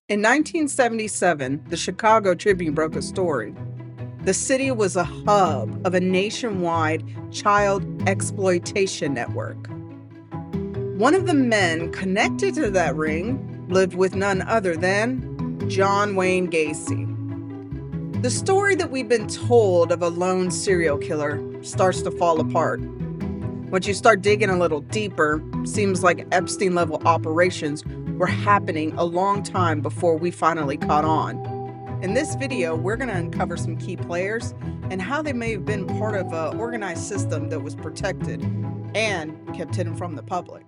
In 1977, the Chicago Tribune broke a story. The city was a hub of a nationwide child exploitation network. One of the men connected to that ring lived with none other than John Wayne Gacy. The story that we've been told of a lone serial killer starts to fall apart. Once you start digging a little deeper, seems like Epstein-level operations were happening a long time before we finally caught on. In this video, we're going to uncover some key players and how they may have been part of an organized system that was protected and kept hidden from the public.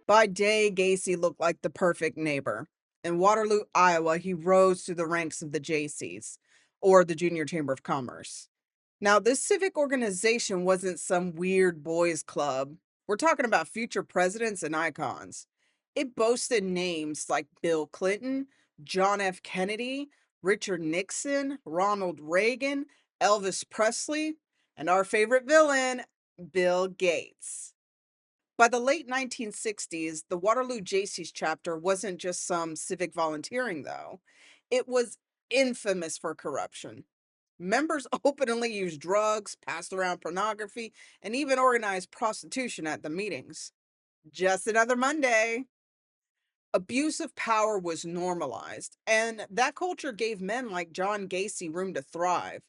By day, Gacy looked like the perfect neighbor. In Waterloo, Iowa, he rose through the ranks of the JCs, or the Junior Chamber of Commerce. Now, this civic organization wasn't some weird boys club. We're talking about future presidents and icons. It boasted names like Bill Clinton, John F. Kennedy, Richard Nixon, Ronald Reagan, Elvis Presley, and our favorite villain, Bill Gates. By the late 1960s, the Waterloo Jaycees chapter wasn't just some civic volunteering, though. It was infamous for corruption. Members openly used drugs, passed around pornography, and even organized prostitution at the meetings. Just another Monday. Abuse of power was normalized, and that culture gave men like John Gacy room to thrive.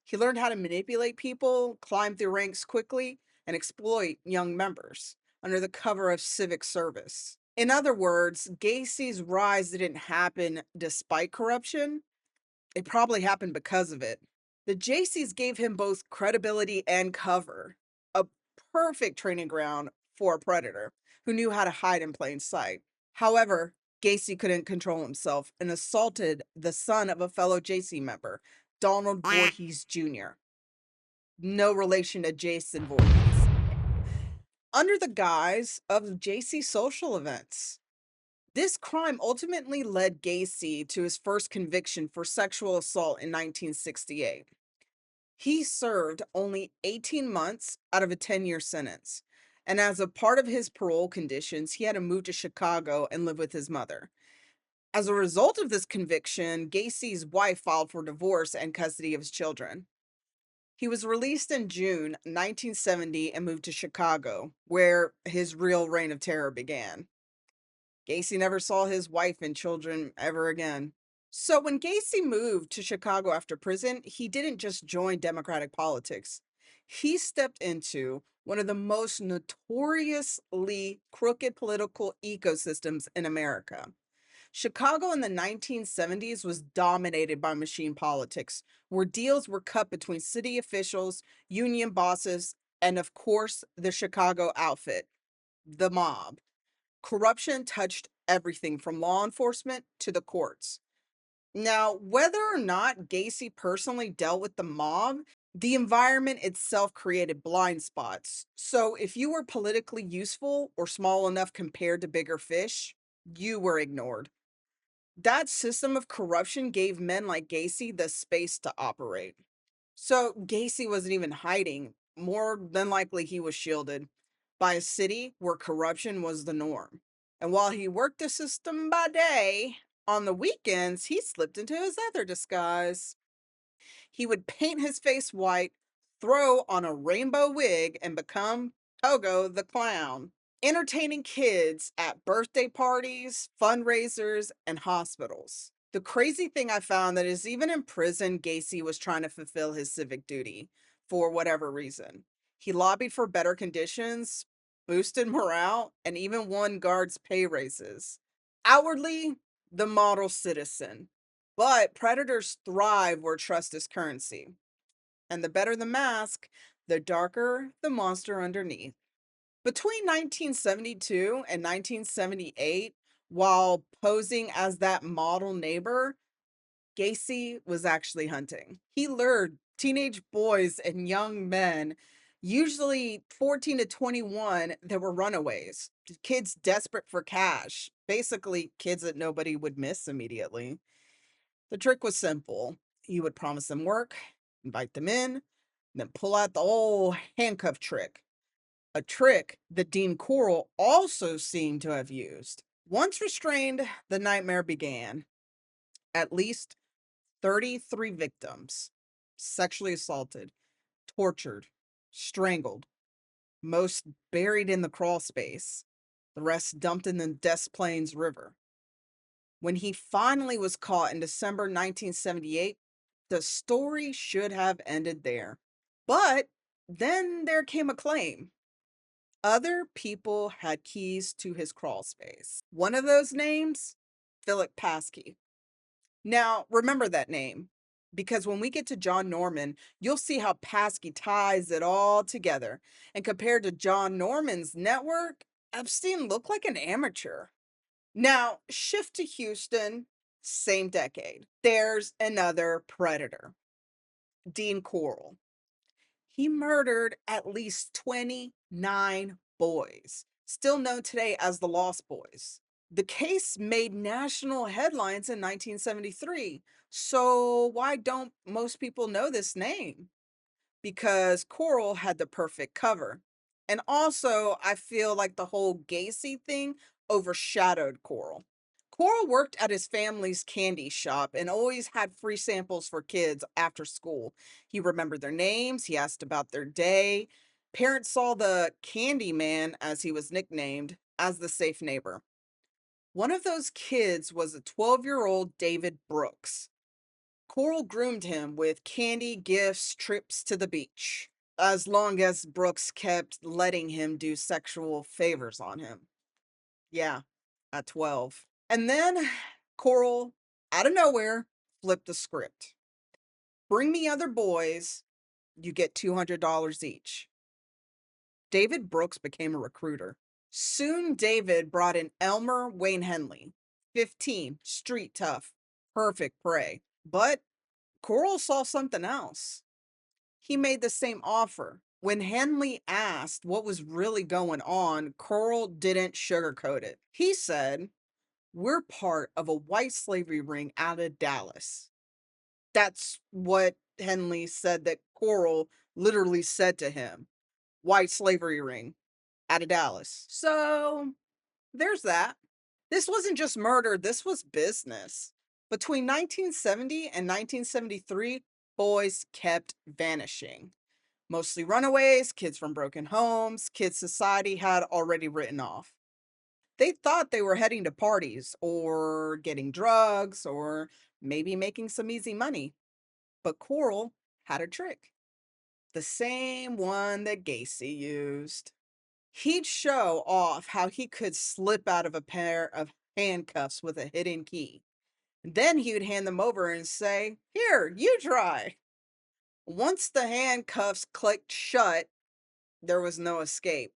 He learned how to manipulate people, climb through ranks quickly, and exploit young members under the cover of civic service. In other words, Gacy's rise didn't happen despite corruption, it probably happened because of it. The Jaycees gave him both credibility and cover, a perfect training ground for a predator who knew how to hide in plain sight. However, Gacy couldn't control himself and assaulted the son of a fellow Jaycee member, Donald Voorhees Jr., no relation to Jason Voorhees, under the guise of Jaycee social events. This crime ultimately led Gacy to his first conviction for sexual assault in 1968. He served only 18 months out of a 10-year sentence. And as a part of his parole conditions, he had to move to Chicago and live with his mother. As a result of this conviction, Gacy's wife filed for divorce and custody of his children. He was released in June 1970 and moved to Chicago, where his real reign of terror began. Gacy never saw his wife and children ever again. So when Gacy moved to Chicago after prison, he didn't just join Democratic politics. He stepped into one of the most notoriously crooked political ecosystems in America. Chicago in the 1970s was dominated by machine politics, where deals were cut between city officials, union bosses, and of course, the Chicago outfit, the mob. Corruption touched everything from law enforcement to the courts. Now, whether or not Gacy personally dealt with the mob, the environment itself created blind spots. So, if you were politically useful or small enough compared to bigger fish, you were ignored. That system of corruption gave men like Gacy the space to operate. So, Gacy wasn't even hiding. More than likely, he was shielded by a city where corruption was the norm. And while he worked the system by day, on the weekends, he slipped into his other disguise. He would paint his face white, throw on a rainbow wig, and become Pogo the Clown, entertaining kids at birthday parties, fundraisers, and hospitals. The crazy thing I found that is even in prison, Gacy was trying to fulfill his civic duty for whatever reason. He lobbied for better conditions, boosted morale, and even won guards' pay raises. Outwardly, the model citizen. But predators thrive where trust is currency. And the better the mask, the darker the monster underneath. Between 1972 and 1978, while posing as that model neighbor, Gacy was actually hunting. He lured teenage boys and young men, usually 14 to 21, that were runaways, kids desperate for cash, basically kids that nobody would miss immediately. The trick was simple. He would promise them work, invite them in, then pull out the old handcuff trick, a trick that Dean Corll also seemed to have used. Once restrained, the nightmare began. At least 33 victims sexually assaulted, tortured, strangled, most buried in the crawl space, the rest dumped in the Des Plaines River. When he finally was caught in December 1978, the story should have ended there. But then there came a claim. Other people had keys to his crawl space. One of those names, Philip Paskey. Now, remember that name, because when we get to John Norman, you'll see how Paskey ties it all together. And compared to John Norman's network, Epstein looked like an amateur. Now, shift to Houston, same decade. There's another predator, Dean Corll. He murdered at least 29 boys, still known today as the Lost Boys. The case made national headlines in 1973. So why don't most people know this name? Because Corll had the perfect cover. And also, I feel like the whole Gacy thing overshadowed Corll. Corll worked at his family's candy shop and always had free samples for kids after school. He remembered their names, he asked about their day. Parents saw the Candyman, as he was nicknamed, as the safe neighbor. One of those kids was a 12-year-old David Brooks. Corll groomed him with candy, gifts, trips to the beach, as long as Brooks kept letting him do sexual favors on him. Yeah, at 12. And then Corll, out of nowhere, flipped the script. Bring me other boys, you get $200 each. David Brooks became a recruiter. Soon David brought in Elmer Wayne Henley, 15, street tough, perfect prey. But Corll saw something else. He made the same offer. When Henley asked what was really going on, Corll didn't sugarcoat it. He said, "We're part of a white slavery ring out of Dallas." That's what Henley said that Corll literally said to him. White slavery ring out of Dallas. So there's that. This wasn't just murder, this was business. Between 1970 and 1973, boys kept vanishing. Mostly runaways, kids from broken homes, kids society had already written off. They thought they were heading to parties or getting drugs or maybe making some easy money. But Corll had a trick, the same one that Gacy used. He'd show off how he could slip out of a pair of handcuffs with a hidden key. Then he would hand them over and say, "Here, you try." Once the handcuffs clicked shut, there was no escape.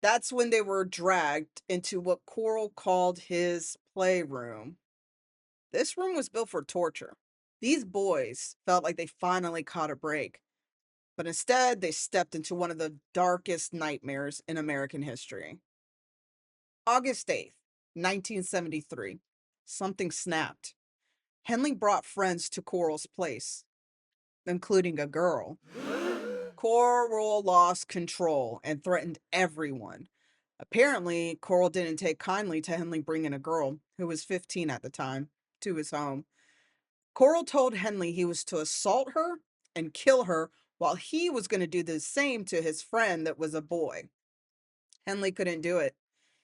That's when they were dragged into what Corll called his playroom. This room was built for torture. These boys felt like they finally caught a break, but instead they stepped into one of the darkest nightmares in American history. August 8th, 1973. Something snapped. Henley brought friends to Corll's place, including a girl. Corll lost control and threatened everyone. Apparently, Corll didn't take kindly to Henley bringing a girl, who was 15 at the time, to his home. Corll told Henley he was to assault her and kill her while he was going to do the same to his friend that was a boy. Henley couldn't do it.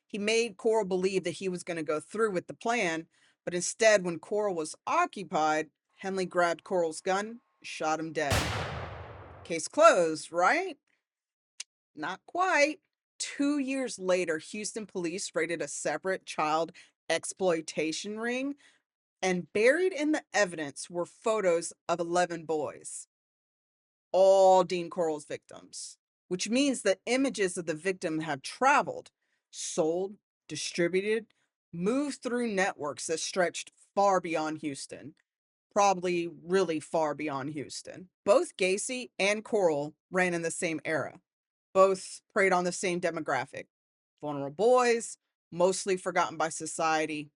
He made Corll believe that he was going to go through with the plan, but instead, when Corll was occupied, Henley grabbed Corll's gun, shot him dead. Case closed, right? Not quite. 2 years later, Houston police raided a separate child exploitation ring, and buried in the evidence were photos of 11 boys, all Dean Corll's victims, which means that images of the victim have traveled, sold, distributed, moved through networks that stretched far beyond Houston, probably really far beyond Houston. Both Gacy and Corll ran in the same era. Both preyed on the same demographic, vulnerable boys, mostly forgotten by society.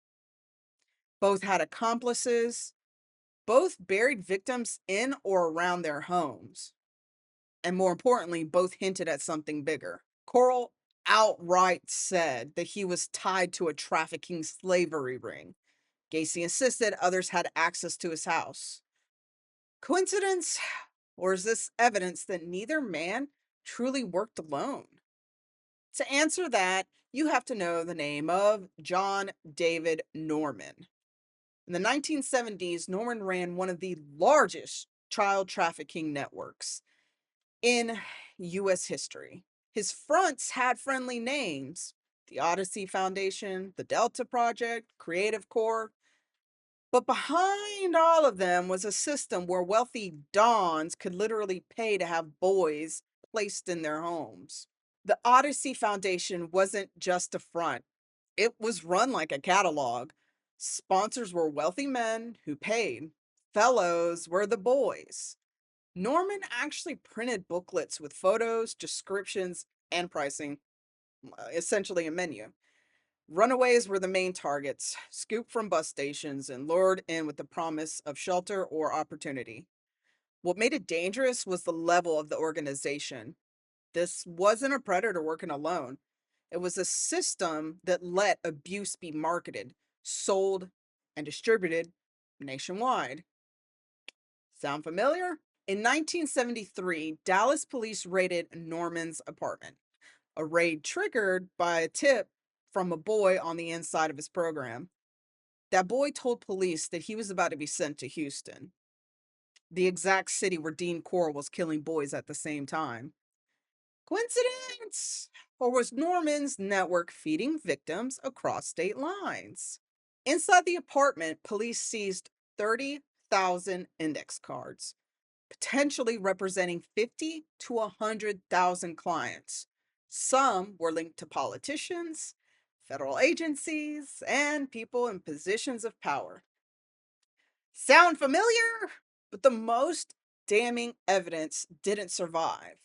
Both had accomplices, Both buried victims in or around their homes. And more importantly, both hinted at something bigger. Corll outright said that he was tied to a trafficking slavery ring. Gacy insisted others had access to his house. Coincidence? Or is this evidence that neither man truly worked alone? To answer that, you have to know the name of John David Norman. In the 1970s, Norman ran one of the largest child trafficking networks in U.S. history. His fronts had friendly names: the Odyssey Foundation, the Delta Project, Creative Corps. But behind all of them was a system where wealthy dons could literally pay to have boys placed in their homes. The Odyssey Foundation wasn't just a front, it was run like a catalog. Sponsors were wealthy men who paid, fellows were the boys. Norman actually printed booklets with photos, descriptions, and pricing, essentially a menu. Runaways were the main targets, scooped from bus stations and lured in with the promise of shelter or opportunity. What made it dangerous was the level of the organization. This wasn't a predator working alone. It was a system that let abuse be marketed, sold, and distributed nationwide. Sound familiar? In 1973, Dallas police raided Norman's apartment, a raid triggered by a tip from a boy on the inside of his program. That boy told police that he was about to be sent to Houston, the exact city where Dean Corll was killing boys at the same time. Coincidence? Or was Norman's network feeding victims across state lines? Inside the apartment, police seized 30,000 index cards, potentially representing 50 to 100,000 clients. Some were linked to politicians, federal agencies, and people in positions of power. Sound familiar? But the most damning evidence didn't survive.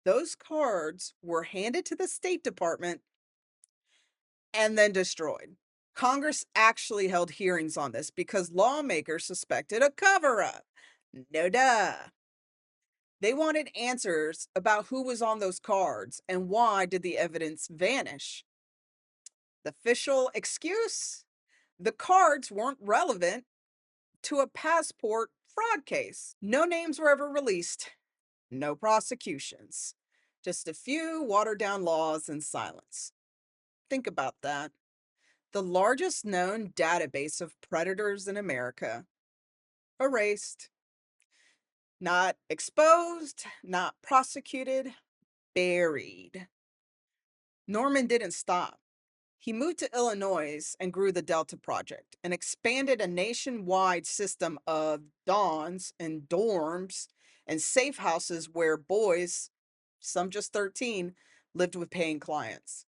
Those cards were handed to the State Department and then destroyed. Congress actually held hearings on this because lawmakers suspected a cover up. No duh. They wanted answers about who was on those cards and why did the evidence vanish. The official excuse? The cards weren't relevant to a passport fraud case. No names were ever released, no prosecutions, just a few watered down laws and silence. Think about that. The largest known database of predators in America erased, not exposed, not prosecuted, buried. Norman didn't stop. He moved to Illinois and grew the Delta Project and expanded a nationwide system of dons and dorms and safe houses where boys, some just 13, lived with paying clients.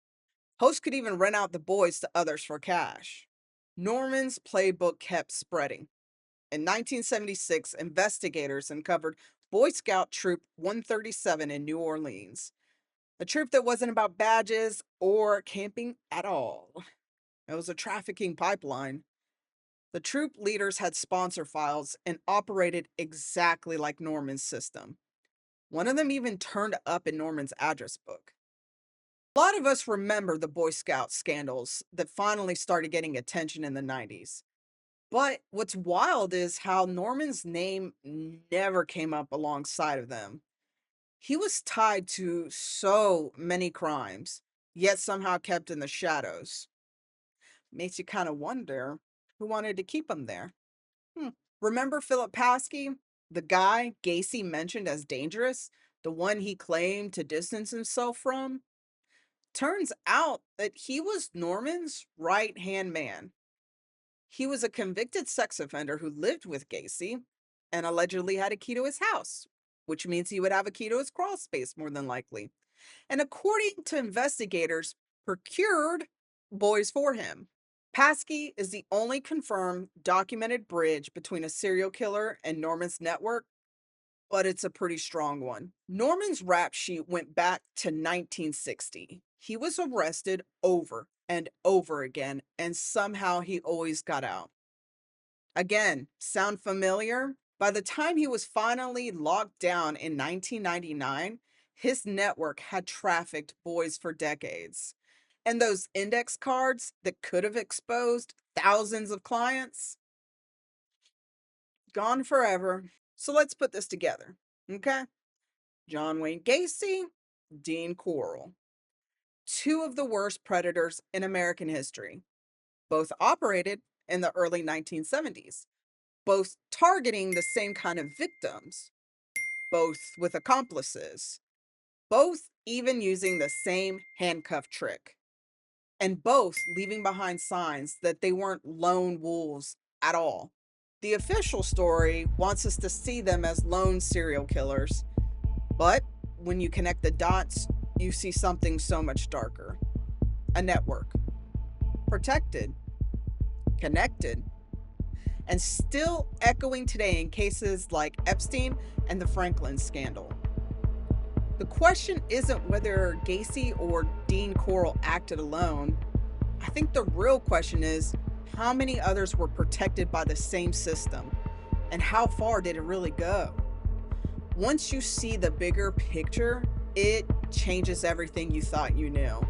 Hosts could even rent out the boys to others for cash. Norman's playbook kept spreading. In 1976, investigators uncovered Boy Scout Troop 137 in New Orleans, a troop that wasn't about badges or camping at all. It was a trafficking pipeline. The troop leaders had sponsor files and operated exactly like Norman's system. One of them even turned up in Norman's address book. A lot of us remember the Boy Scout scandals that finally started getting attention in the 90s. But what's wild is how Norman's name never came up alongside of them. He was tied to so many crimes, yet somehow kept in the shadows. Makes you kind of wonder who wanted to keep him there. Hmm. Remember Philip Paskey, the guy Gacy mentioned as dangerous, the one he claimed to distance himself from? Turns out that he was Norman's right-hand man. He was a convicted sex offender who lived with Gacy and allegedly had a key to his house, which means he would have a key to his crawl space more than likely. And according to investigators, procured boys for him. Paskey is the only confirmed documented bridge between a serial killer and Norman's network, but it's a pretty strong one. Norman's rap sheet went back to 1960. He was arrested over and over again, and somehow he always got out. Again, sound familiar? By the time he was finally locked down in 1999, his network had trafficked boys for decades. And those index cards that could have exposed thousands of clients, gone forever. So let's put this together, okay? John Wayne Gacy, Dean Corll. Two of the worst predators in American history. Both operated in the early 1970s, both targeting the same kind of victims, both with accomplices, both even using the same handcuff trick, and both leaving behind signs that they weren't lone wolves at all. The official story wants us to see them as lone serial killers, but when you connect the dots, you see something so much darker. A network. Protected. Connected. And still echoing today in cases like Epstein and the Franklin scandal. The question isn't whether Gacy or Dean Corll acted alone. I think the real question is how many others were protected by the same system, and how far did it really go? Once you see the bigger picture, it changes everything you thought you knew.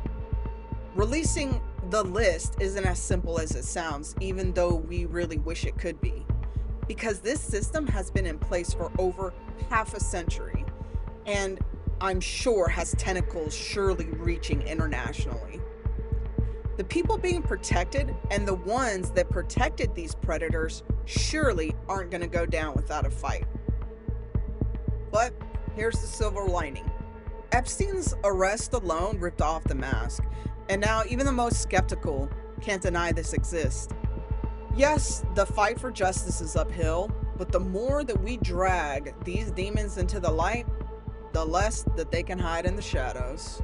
Releasing the list isn't as simple as it sounds, even though we really wish it could be, because this system has been in place for over half a century, and I'm sure has tentacles surely reaching internationally. The people being protected and the ones that protected these predators surely aren't going to go down without a fight. But here's the silver lining. Epstein's arrest alone ripped off the mask, and now even the most skeptical can't deny this exists. Yes, the fight for justice is uphill, but the more that we drag these demons into the light, the less that they can hide in the shadows.